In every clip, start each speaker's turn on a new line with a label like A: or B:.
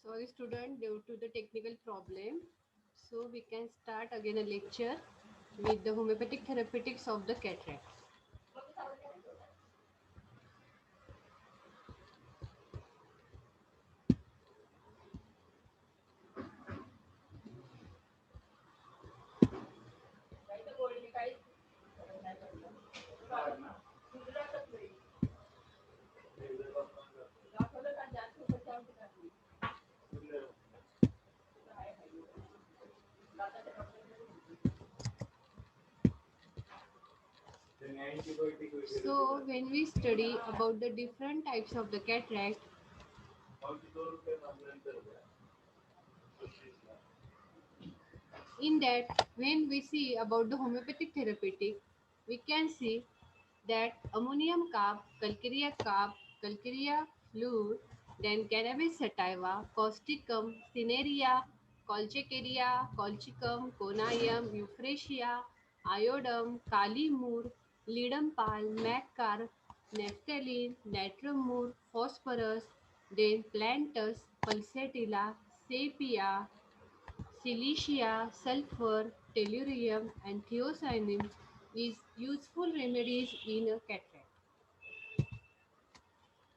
A: Sorry student, due to the technical problem. So we can start again a lecture with the homeopathic therapeutics of the cataract. So when we study about the different types of the cataract, in that when we see about the homeopathic therapeutic, we can see that ammonium carb, calcarea fluor, then cannabis sativa, causticum, cinerea, colchicaria, colchicum, conium, euphrasia, iodum, calimur, lidum-pal, maccar, naphthalene, natramur, phosphorus, then plantus, pulsatilla, sepia, Silicia, sulfur, tellurium, and thiocyanine is useful remedies in a cataract.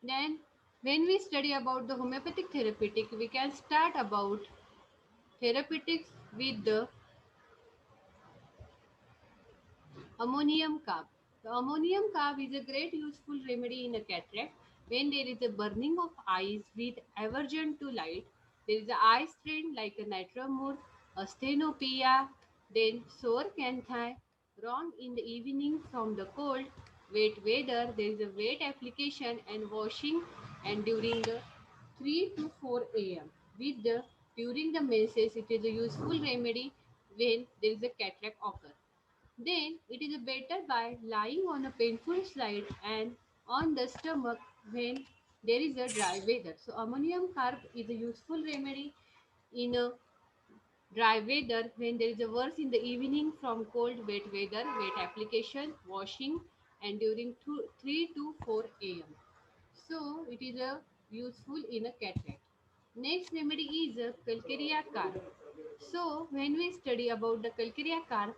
A: Then, when we study about the homeopathic therapeutic, we can start about therapeutics with the ammonium carb. The ammonium carb is a great useful remedy in a cataract when there is a burning of eyes with aversion to light. There is a eye strain like a nitramur, asthenopia, then sore canthi, wrong in the evening from the cold, wet weather. There is a wet application and washing and during the 3 to 4 a.m. With the during the menses, it is a useful remedy when there is a cataract occur. Then it is better by lying on a painful side and on the stomach when there is a dry weather. So ammonium carb is a useful remedy in a dry weather when there is a worse in the evening from cold wet weather, wet application, washing and during 3 to 4 a.m. So it is a useful in a cataract. Next remedy is a calcarea carb. So when we study about the calcarea carb,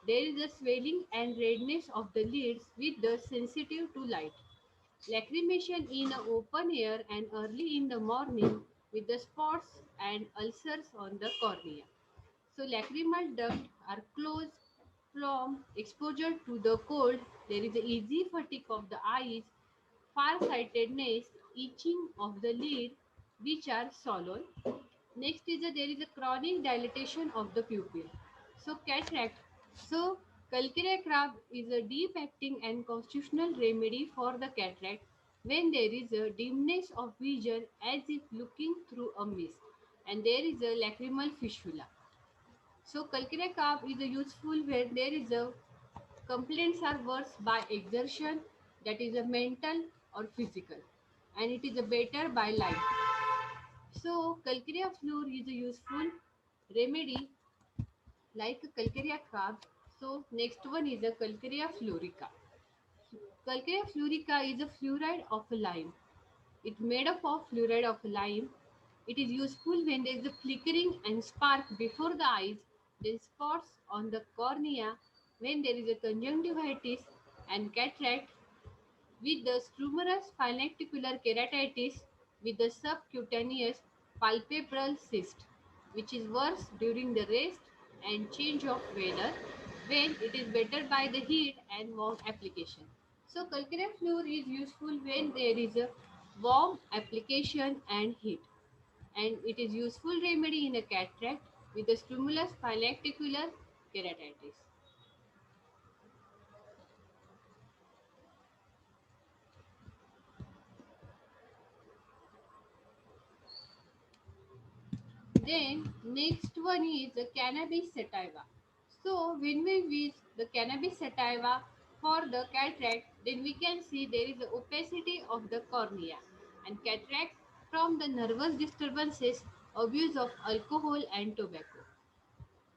A: there is a swelling and redness of the lids with the sensitive to light. Lacrimation in open air and early in the morning with the spots and ulcers on the cornea. So lacrimal duct are closed from exposure to the cold. There is a easy fatigue of the eyes, farsightedness, itching of the lid, which are swollen. Next is there is a chronic dilatation of the pupil. So cataract. So calcarea crab is a deep acting and constitutional remedy for the cataract when there is a dimness of vision as if looking through a mist and there is a lacrimal fistula. So calcarea carb is a useful when there is a complaints are worse by exertion, that is a mental or physical, and it is a better by light. So calcarea fluor is a useful remedy like calcarea carb. So next one is a calcarea fluorica. Calcarea fluorica is a fluoride of lime. It's made up of fluoride of lime. It is useful when there is a flickering and spark before the eyes, then spots on the cornea when there is a conjunctivitis and cataract with the stromatous pinacticular keratitis with the subcutaneous palpebral cyst, which is worse during the rest and change of weather when it is better by the heat and warm application. So calcarea fluor is useful when there is a warm application and heat, and it is useful remedy in a cataract with the stimulus pinacticular keratitis. Then next one is the cannabis sativa. So when we use the cannabis sativa for the cataract, then we can see there is a opacity of the cornea and cataract from the nervous disturbances, abuse of alcohol and tobacco.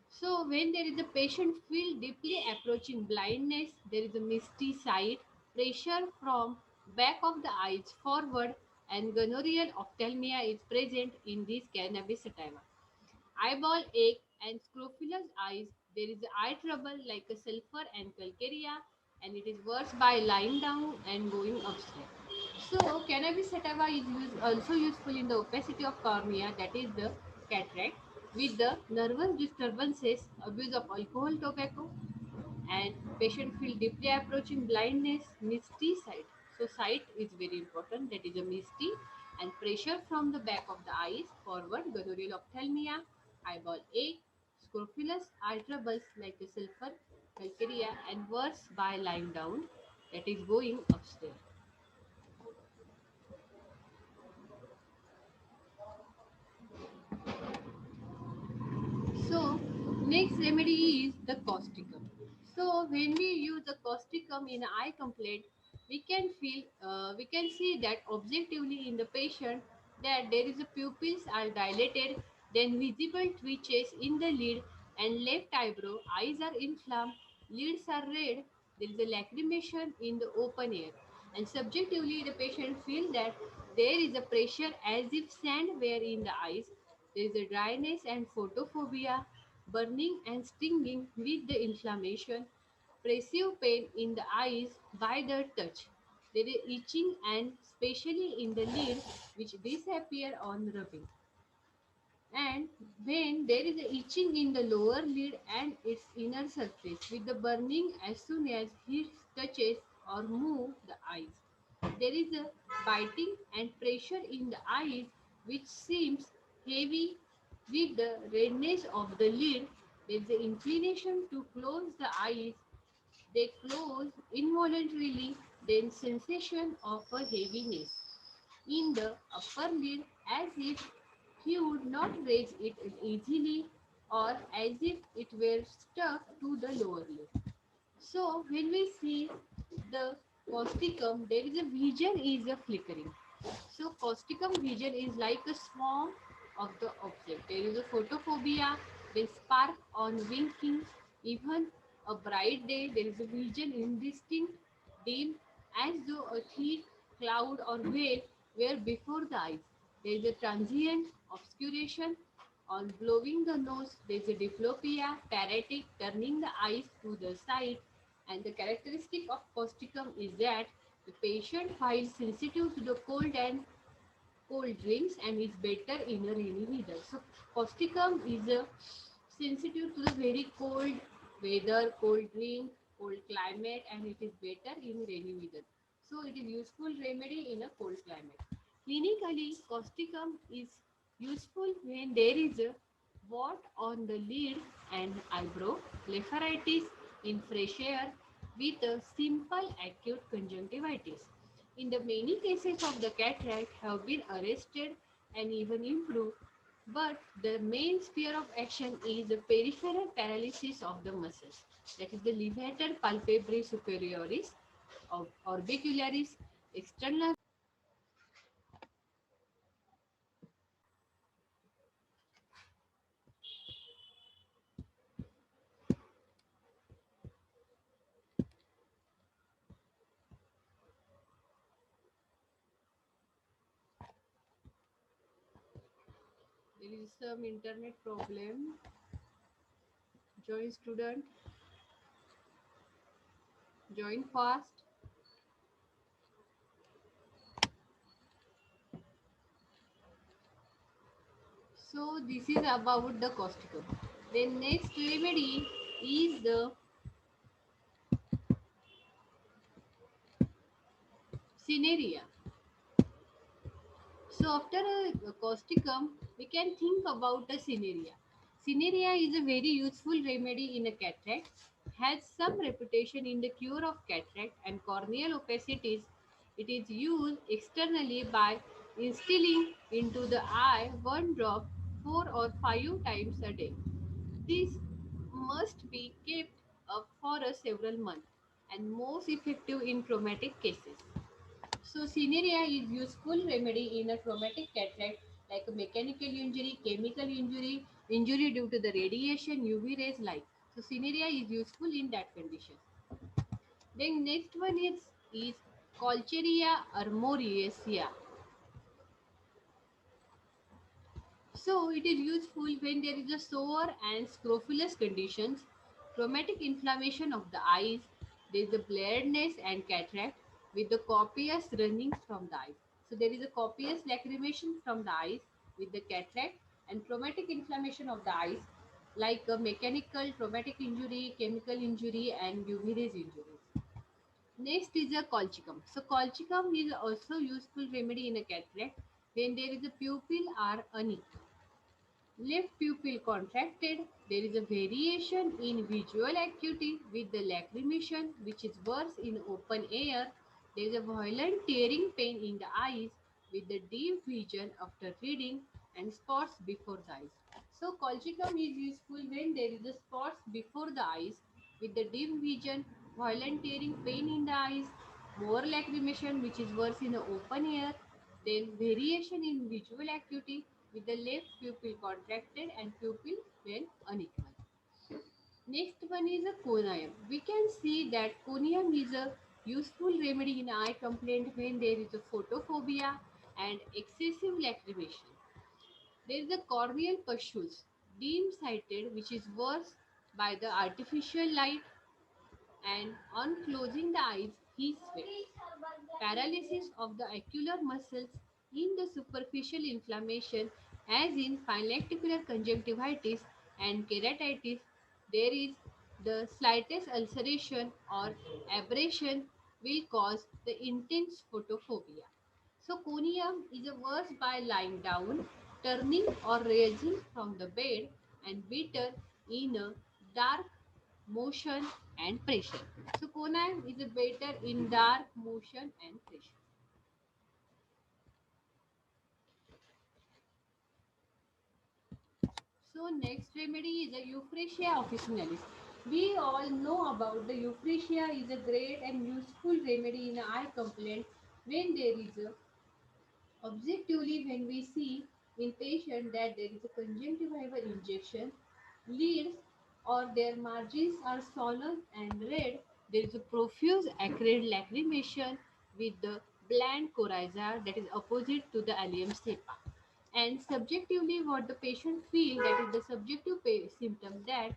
A: So when there is a patient feel deeply approaching blindness, there is a misty sight, pressure from back of the eyes forward, and gonorrheal ophthalmia is present in this cannabis sativa. Eyeball ache and scrofulous eyes. There is eye trouble like a sulfur and calcarea, and it is worse by lying down and going upstairs. So, cannabis sativa is also useful in the opacity of cornea, that is the cataract, with the nervous disturbances, abuse of alcohol, tobacco, and patient feel deeply approaching blindness, misty sight. So sight is very important. That is a misty and pressure from the back of the eyes forward, gonorrheal ophthalmia, eyeball ache, scrofulous eye troubles like a sulfur, calcarea, and worse by lying down. That is going upstairs. So, next remedy is the causticum. So, when we use the causticum in eye complaint, we can see that objectively in the patient that there is a pupils are dilated, then visible twitches in the lid and left eyebrow, eyes are inflamed, lids are red, there is a lacrimation in the open air, and subjectively the patient feel that there is a pressure as if sand were in the eyes, there is a dryness and photophobia, burning and stinging with the inflammation, pressive pain in the eyes by the touch. There is itching and especially in the lid which disappear on rubbing. And when there is a itching in the lower lid and its inner surface with the burning as soon as heat touches or move the eyes. There is a biting and pressure in the eyes which seems heavy with the redness of the lid. There is an inclination to close the eyes. They close involuntarily, then sensation of a heaviness in the upper lid as if he would not raise it easily or as if it were stuck to the lower lid. So when we see the causticum, there is a vision is a flickering. So causticum vision is like a swarm of the object. There is a photophobia, they spark on winking, even a bright day, there is a vision indistinct, dim, as though a thick cloud or veil were before the eyes. There is a transient obscuration on blowing the nose, there is a diplopia, paratic, turning the eyes to the side, and the characteristic of causticum is that the patient feels sensitive to the cold and cold drinks and is better in a rainy weather. So causticum is sensitive to the very cold weather, cold drink, cold climate, and it is better in rainy weather. So it is useful remedy in a cold climate. Clinically, causticum is useful when there is a wart on the lid and eyebrow, blepharitis in fresh air with a simple acute conjunctivitis. In the many cases of the cataract have been arrested and even improved, but the main sphere of action is the peripheral paralysis of the muscles. That is the levator palpebrae superioris, orbicularis, external. There is some internet problem. Join student, join fast. So this is about the causticum. Then next remedy is the cinerea. So after a causticum, we can think about the cinerea. Cinerea is a very useful remedy in a cataract, has some reputation in the cure of cataract and corneal opacities. It is used externally by instilling into the eye one drop 4 or 5 times a day. This must be kept up for a several months and most effective in traumatic cases. So cinerea is useful remedy in a traumatic cataract like a mechanical injury, chemical injury, injury due to the radiation, UV rays light. So cinerea is useful in that condition. Then next one is Colcheria armoriacea. So it is useful when there is a sore and scrofulous conditions, traumatic inflammation of the eyes, there is a blurredness and cataract with the copious running from the eyes. So there is a copious lacrimation from the eyes with the cataract and traumatic inflammation of the eyes like a mechanical traumatic injury, chemical injury and UV rays injuries. Next is a colchicum. So colchicum is also useful remedy in a cataract when there is a pupil are unequal. Left pupil contracted, there is a variation in visual acuity with the lacrimation, which is worse in open air. There is a violent tearing pain in the eyes with the deep vision after reading and spots before the eyes. So, colchicum is useful when there is a spots before the eyes with the dim vision, violent tearing pain in the eyes, more lacrimation, which is worse in the open air, then variation in visual acuity with the left pupil contracted and pupil when unequal. Next one is a conium. We can see that conium is a useful remedy in eye complaint when there is a photophobia and excessive lacrimation. There is a corneal pustules, dim sighted, which is worse by the artificial light, and on closing the eyes, he sweats. Paralysis of the ocular muscles in the superficial inflammation, as in pinacticular conjunctivitis and keratitis, there is the slightest ulceration or abrasion will cause the intense photophobia. So, conium is a worse by lying down, turning or raising from the bed, and bitter in a dark motion and pressure. So, conium is a better in dark motion and pressure. So next remedy is the Euphrasia officinalis. We all know about the Euphrasia is a great and useful remedy in eye complaint when there is a objectively when we see in patient that there is a conjunctival injection leads or their margins are swollen and red, there is a profuse acrid lacrimation with the bland coryza that is opposite to the allium cepa. And subjectively, what the patient feel that is the subjective symptom that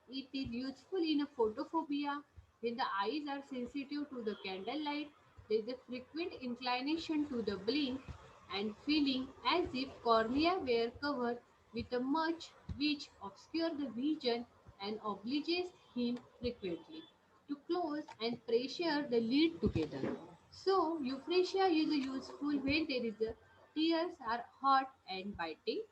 A: it is useful in a photophobia when the eyes are sensitive to the candlelight. There is a frequent inclination to the blink and feeling as if cornea were covered with a much which obscure the vision and obliges him frequently to close and pressure the lid together. So, euphrasia is useful when there is a tears are hot and biting,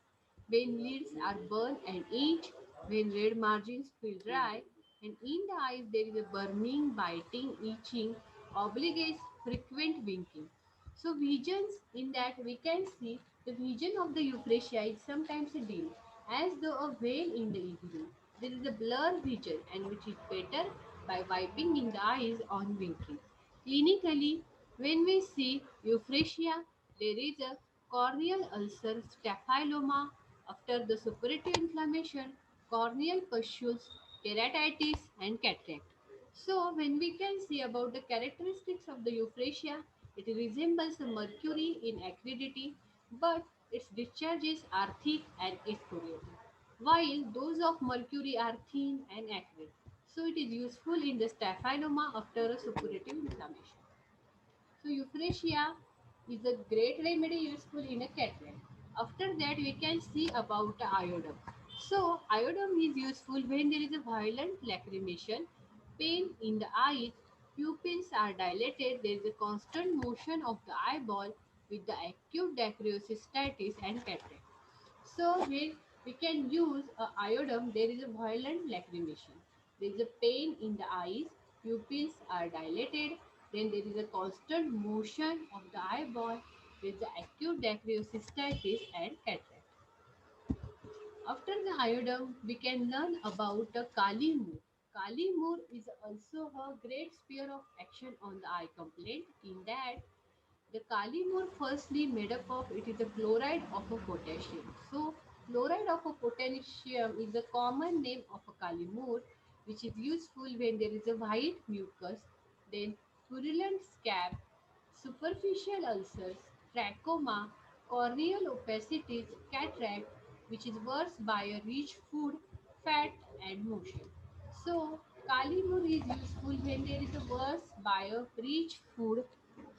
A: when lids are burned and itch, when red margins feel dry, and in the eyes there is a burning, biting, itching, obligates frequent winking. So visions in that we can see the vision of the euphrasia is sometimes dim, as though a veil in the evening. There is a blur vision and which is better by wiping in the eyes on winking. Clinically, when we see euphrasia, there is a corneal ulcer, staphyloma after the suppurative inflammation, corneal pustules, keratitis, and cataract. So, when we can see about the characteristics of the euphrasia, it resembles a mercury in acridity, but its discharges are thick and excoriating, while those of mercury are thin and acrid. So, it is useful in the staphyloma after a suppurative inflammation. So euphrasia is a great remedy useful in a cataract. After that, we can see about the iodine. So iodine is useful when there is a violent lacrimation, pain in the eyes, pupils are dilated, there is a constant motion of the eyeball with the acute dacryocystitis and cataract. So when we can use a iodine, there is a violent lacrimation. There is a pain in the eyes, pupils are dilated, then there is a constant motion of the eyeball, there is acute dacryocystitis and cataract. After the iodine, we can learn about the Kali Moor. Kali Moor is also a great sphere of action on the eye complaint in that the Kalimur firstly made up of it is a chloride of a potassium. So chloride of a potassium is a common name of a Kalimur which is useful when there is a white mucus, then purulent scab, superficial ulcers, trachoma, corneal opacities, cataract, which is worse by a rich food, fat, and motion. So, Kali Moor is useful when there is a worse by a rich food,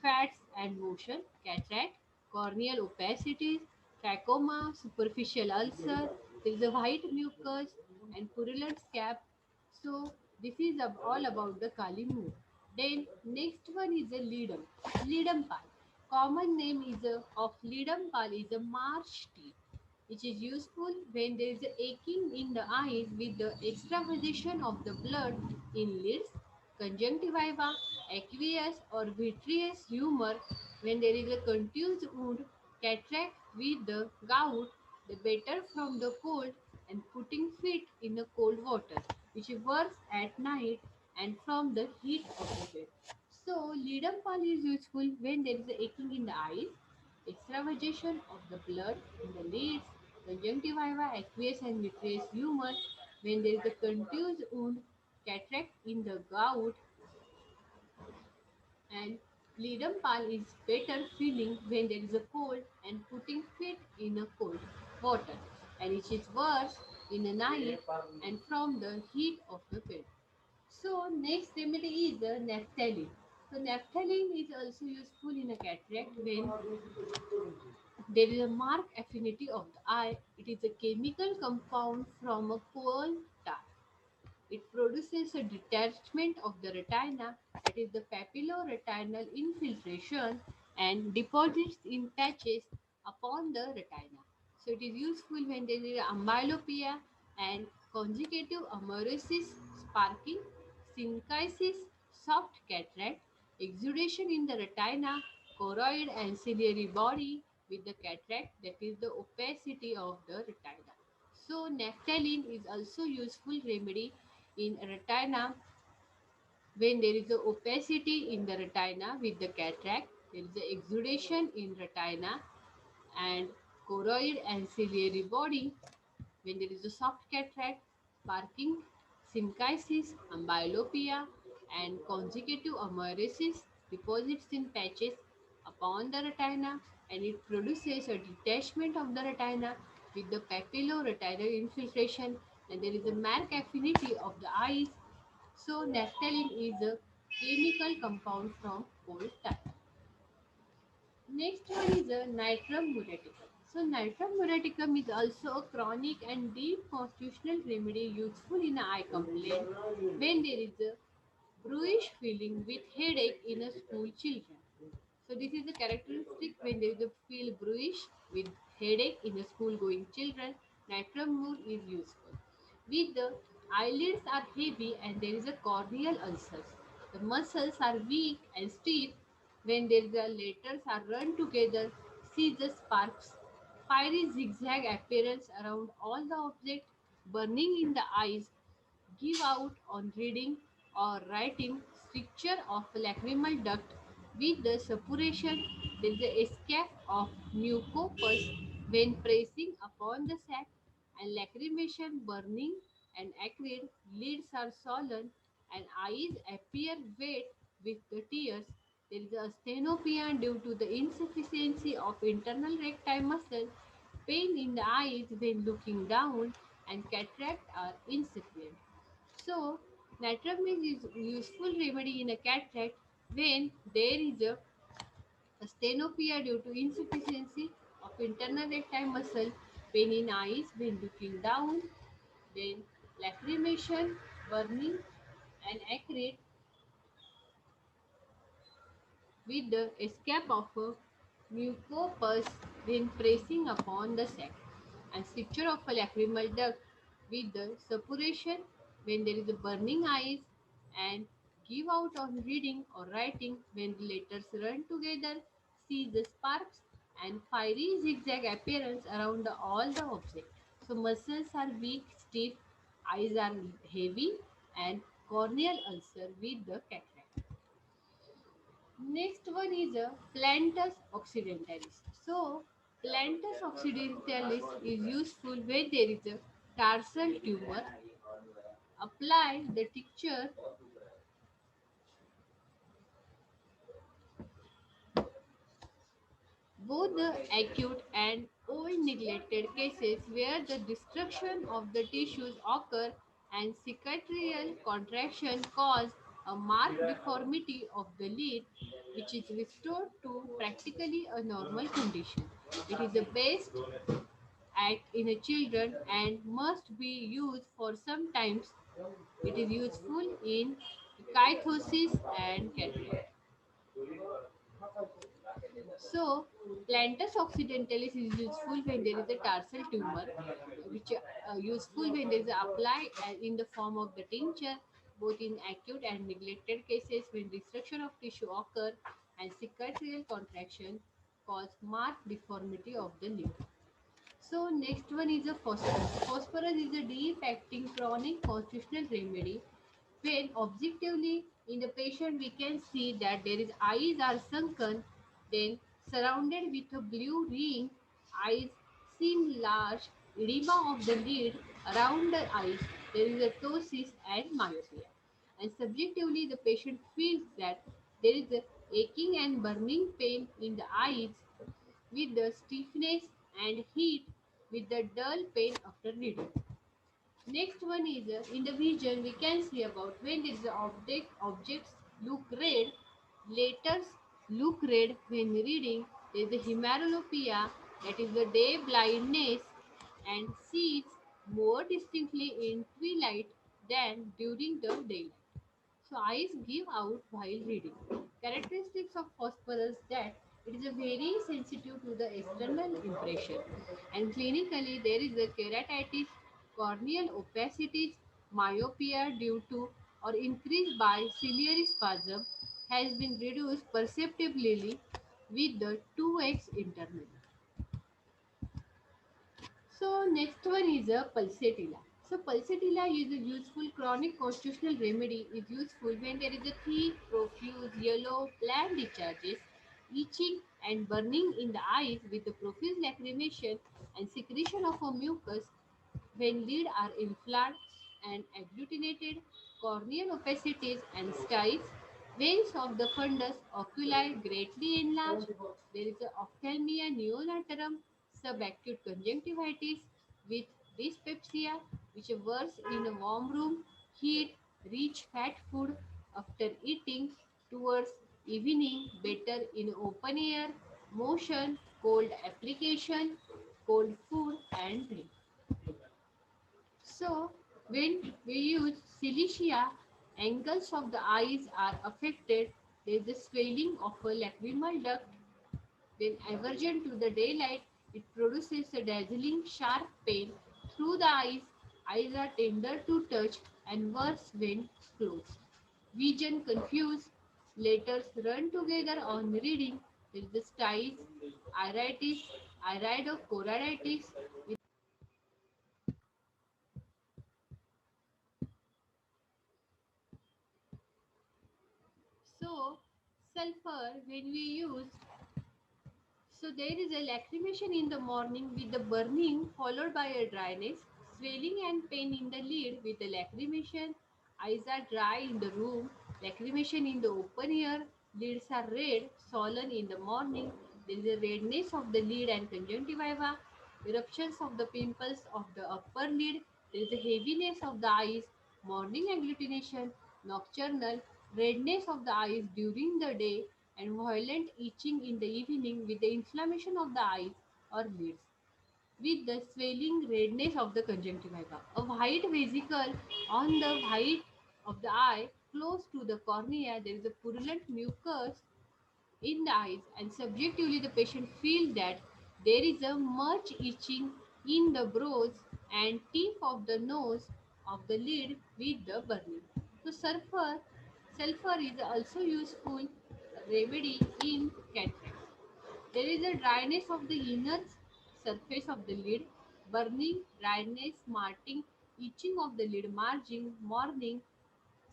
A: fats, and motion, cataract, corneal opacity, trachoma, superficial ulcer, there is a white mucus, and purulent scab. So, this is all about the Kali Moor. Then, next one is a Lidam. Lidam pal. Common name is of Lidam pal is a marsh tea, which is useful when there is a aching in the eyes with the extravasation of the blood in lids, conjunctiva, aqueous or vitreous humor, when there is a contused wound, cataract with the gout, the better from the cold and putting feet in the cold water, which works at night and from the heat of the bed. So, Lidam pal is useful when there is a aching in the eyes, extravasation of the blood in the lids, conjunctiva, aqueous and vitreous humor, when there is a contused wound, cataract in the gout, and Lidam pal is better feeling when there is a cold and putting feet in a cold water, and it is worse in the night and from the heat of the bed. So next remedy is the naphthalene. So naphthalene is also useful in a cataract when there is a marked affinity of the eye. It is a chemical compound from a coal tar. It produces a detachment of the retina, that is the papilloretinal infiltration, and deposits in patches upon the retina. So it is useful when there is amblyopia and conjunctive amaurosis, sparking, synchisis, soft cataract, exudation in the retina, choroid ancillary body with the cataract, that is the opacity of the retina. So naphthalene is also useful remedy in retina when there is a opacity in the retina with the cataract, there is a exudation in retina and choroid ancillary body when there is a soft cataract, sparking, synchisis, amblyopia, and conjunctive amaurosis deposits in patches upon the retina, and it produces a detachment of the retina with the papilloretinal infiltration, and there is a marked affinity of the eyes. So naphthalene is a chemical compound from coal tar. Next one is a nitrum muriaticum. So nitrum muriaticum is also a chronic and deep constitutional remedy useful in eye complaint when there is a bluish feeling with headache in a school children. So this is a characteristic when there is a feel bluish with headache in a school going children. Nitrum mur is useful. With the eyelids are heavy and there is a corneal ulcers. The muscles are weak and stiff when there the letters are run together. See the sparks. Fiery zigzag appearance around all the object, burning in the eyes, give out on reading or writing, stricture of lacrimal duct with the suppuration, there is the escape of mucopus when pressing upon the sac, and lacrimation, burning and acrid, lids are swollen and eyes appear wet with the tears. There is a stenopia due to the insufficiency of internal recti muscle, pain in the eyes when looking down, and cataract are insufficient. So, natramine is useful remedy in a cataract when there is a stenopia due to insufficiency of internal recti muscle, pain in eyes when looking down, then lacrimation, burning, and acrid with the escape of a mucopus when pressing upon the sac, and stricture of a lacrimal duct with the suppuration when there is a burning eyes, and give out on reading or writing when the letters run together, see the sparks, and fiery zigzag appearance around all the object. So muscles are weak, stiff, eyes are heavy, and corneal ulcer with the cataract. Next one is a Plantus occidentalis. So, Plantus occidentalis is useful when there is a tarsal tumor. Apply the tincture Both the acute and old neglected cases where the destruction of the tissues occur and cicatricial contraction cause a marked deformity of the lid which is restored to practically a normal condition. It is the best act in a children and must be used for sometimes it is useful in kyphosis and cataract. So, plantar occidentalis is useful when there is a tarsal tumor, which useful when there is applied in the form of the tincture, both in acute and neglected cases when destruction of tissue occur and cicatricial contraction cause marked deformity of the lid. So next one is a phosphorus. Phosphorus is a deep-acting chronic constitutional remedy. When objectively in the patient we can see that there is eyes are sunken, then surrounded with a blue ring, eyes seem large, edema of the lid around the eyes, there is a ptosis and myopia. And subjectively the patient feels that there is a aching and burning pain in the eyes with the stiffness and heat with the dull pain after reading. Next one is in the vision we can see about when there is a objects look red, letters look red when reading. There is a hemerolopia that is the day blindness and sees more distinctly in twilight than during the daylight. So eyes give out while reading. Characteristics of phosphorus that it is a very sensitive to the external impression. And clinically there is a keratitis, corneal opacities, myopia due to or increased by ciliary spasm has been reduced perceptibly with the 2x interval. So next one is a pulsatilla. So pulsatilla is a useful chronic constitutional remedy is useful when there is a thick, profuse, yellow, bland discharges, itching and burning in the eyes with the profuse lacrimation and secretion of a mucus when lid are inflamed and agglutinated, corneal opacities and styes, veins of the fundus oculi greatly enlarged. There is a ophthalmia neonatorum, subacute conjunctivitis with dyspepsia, which works in a warm room, heat, rich fat food after eating towards evening, better in open air, motion, cold application, cold food and drink. So, when we use silicia, angles of the eyes are affected. There is a swelling of a lacrimal duct. When aversion to the daylight, it produces a dazzling, sharp pain through the eyes. Eyes are tender to touch and worse when closed. Vision confused. Letters run together on reading. There is the styes, iritis, iridochoroiditis. So, sulfur when we use so there is a lacrimation in the morning with the burning followed by a dryness, swelling and pain in the lid with the lacrimation, eyes are dry in the room, lacrimation in the open air, lids are red, swollen in the morning, there is a redness of the lid and conjunctiva, eruptions of the pimples of the upper lid, there is a heaviness of the eyes, morning agglutination, nocturnal, redness of the eyes during the day, and violent itching in the evening with the inflammation of the eyes or lids, with the swelling redness of the conjunctiva. A white vesicle on the white of the eye close to the cornea, there is a purulent mucus in the eyes, and subjectively the patient feels that there is a much itching in the brows and tip of the nose of the lid with the burning. So sulfur is also useful remedy in cataract. There is a dryness of the inner surface of the lid, burning, dryness, smarting, itching of the lid margin, morning,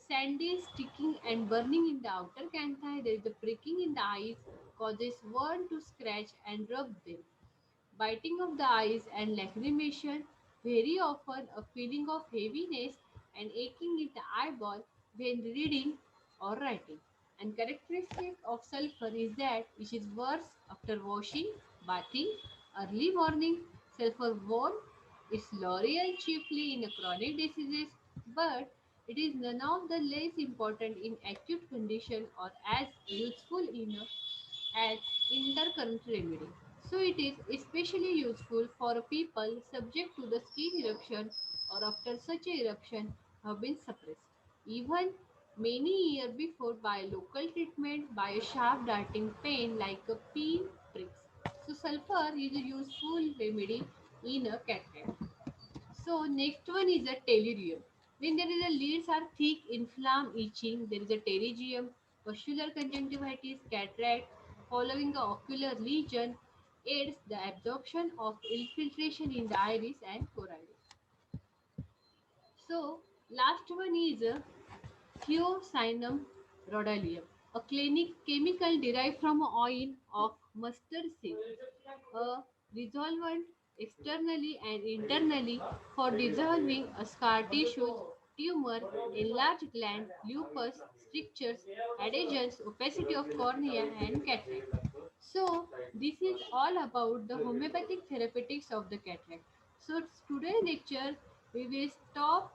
A: sandy, sticking and burning in the outer canthi. There is a pricking in the eyes, causes one to scratch and rub them. Biting of the eyes and lacrimation. Very often a feeling of heaviness and aching in the eyeball when reading or writing. And characteristic of sulfur is that it is worse after washing, bathing, early morning. Sulfur won't is laureal chiefly in chronic diseases, but it is none of the less important in acute condition or as useful in as intercurrent remedy. So it is especially useful for people subject to the skin eruption or after such a eruption have been suppressed. Even many years before by local treatment by a sharp darting pain like a pin pricks. So sulfur is a useful remedy in a cataract. So next one is a telerium. When there is a leads are thick, inflamed, itching, there is a pterygium, pustular conjunctivitis, cataract, following the ocular lesion, aids the absorption of infiltration in the iris and choroidus. So last one is Theosinum rhodalium, a clinic chemical derived from oil of mustard seed, a resolvent externally and internally for dissolving a scar tissues, tumor, enlarged gland, lupus, strictures, adhesions, opacity of cornea, and cataract. So, this is all about the homeopathic therapeutics of the cataract. So, today's lecture we will stop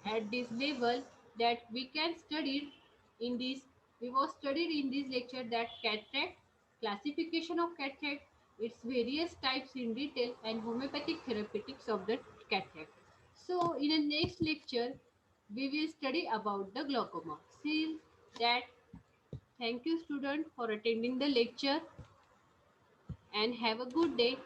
A: at this level that we can study in this. We was studied in this lecture that cataract, classification of cataract, its various types in detail, and homeopathic therapeutics of the cataract. So, in the next lecture, we will study about the glaucoma. See that. Thank you, student, for attending the lecture and have a good day.